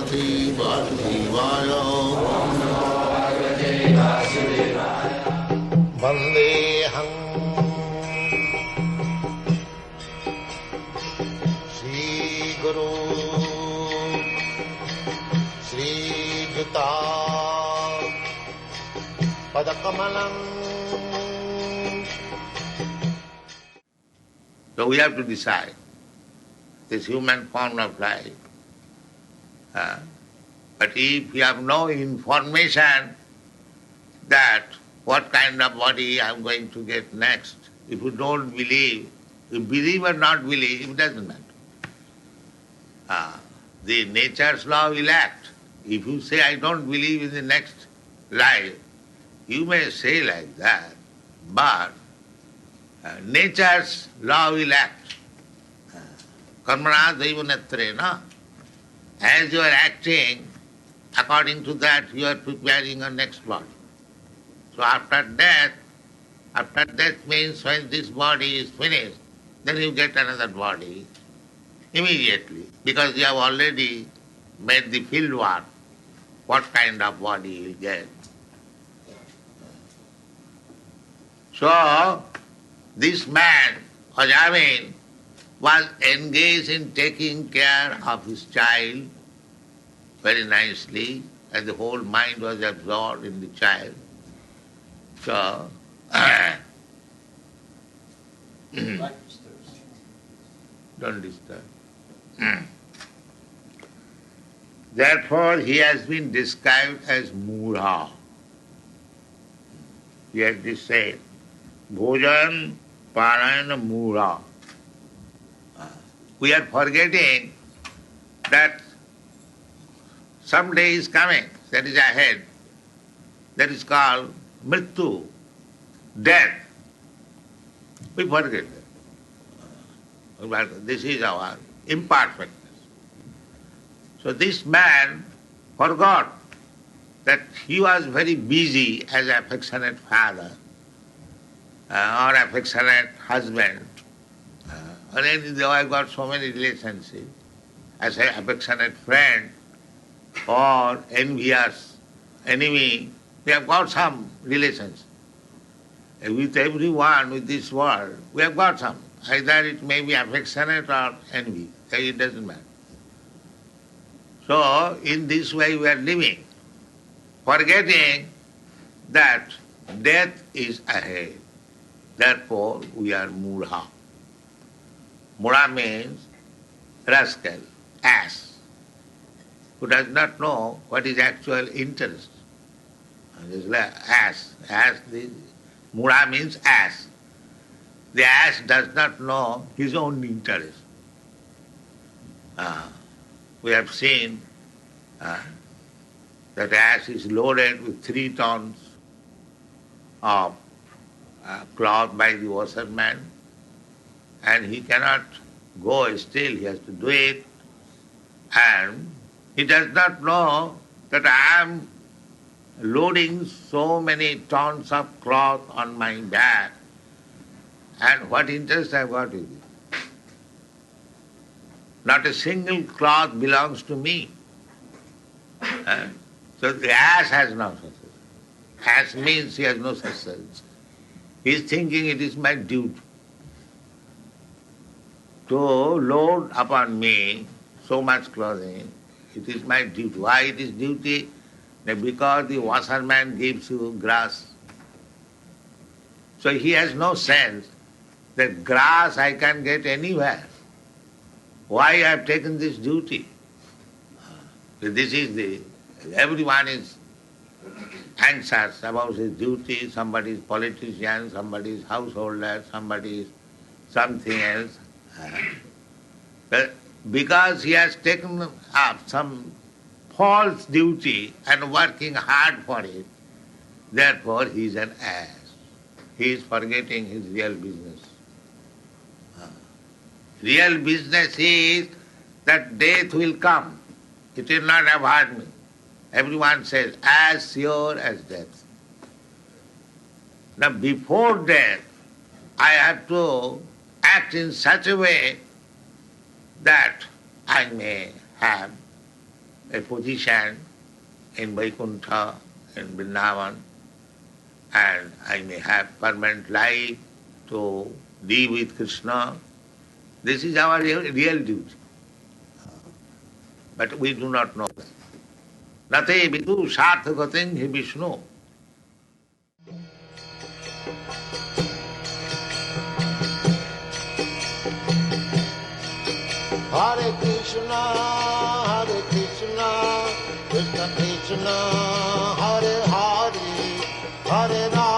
Parvati Vasudevaya. Vandeham Shri Guru Shri Juta Padakamalam. So we have to decide this human form of life. But if you have no information that what kind of body I am going to get next, if you don't believe, you believe or not believe, it doesn't matter. The nature's law will act. If you say, I don't believe in the next life, you may say like that, but nature's law will act. Karmana daivanyatrena. As you are acting, according to that you are preparing a next body. So after death means when this body is finished, then you get another body immediately, because you have already made the field work, what kind of body you will get. So this man, Ajamin, was engaged in taking care of his child very nicely, and the whole mind was absorbed in the child. So, don't disturb. Therefore, he has been described as Mudha. He has this said, Bhojan Parayana Mudha. We are forgetting that some day is coming, that is ahead, that is called Mrityu, death. We forget that. This is our imperfectness. So this man forgot that he was very busy as an affectionate father or affectionate husband. And though I've got so many relationships, as an affectionate friend or envious enemy, we have got some relations. With everyone, with this world, we have got some. Either it may be affectionate or envy, it doesn't matter. So, in this way we are living, forgetting that death is ahead. Therefore, we are mudha. Mudha means rascal, ass, who does not know what is actual interest. Ass. Mudha means ass. The ass does not know his own interest. We have seen that ass is loaded with 3 tons of cloth by the washerman, and he cannot go still, he has to do it, and he does not know that I am loading so many tons of cloth on my back, and what interest I have got with it. Not a single cloth belongs to me. So the ass has no such sense. Ass means he has no such sense. He is thinking it is my duty to load upon me so much clothing. It is my duty. Why it is duty? Because the washerman gives you grass. So he has no sense that grass I can get anywhere. Why I have taken this duty? Everyone is anxious about his duty. Somebody is politician, somebody is householder, somebody is something else. Because he has taken up some false duty and working hard for it, therefore he is an ass. He is forgetting his real business. Real business is that death will come. It will not avoid me. Everyone says, as sure as death. Now before death, I have to act in such a way that I may have a position in Vaikuntha, in Vrindavan, and I may have permanent life to be with Krishna. This is our real duty. But we do not know that. Nate vidu sarthagatin hi Vishnu. Hare Krishna, Krishna Krishna, Hare Hare, Hare Rama.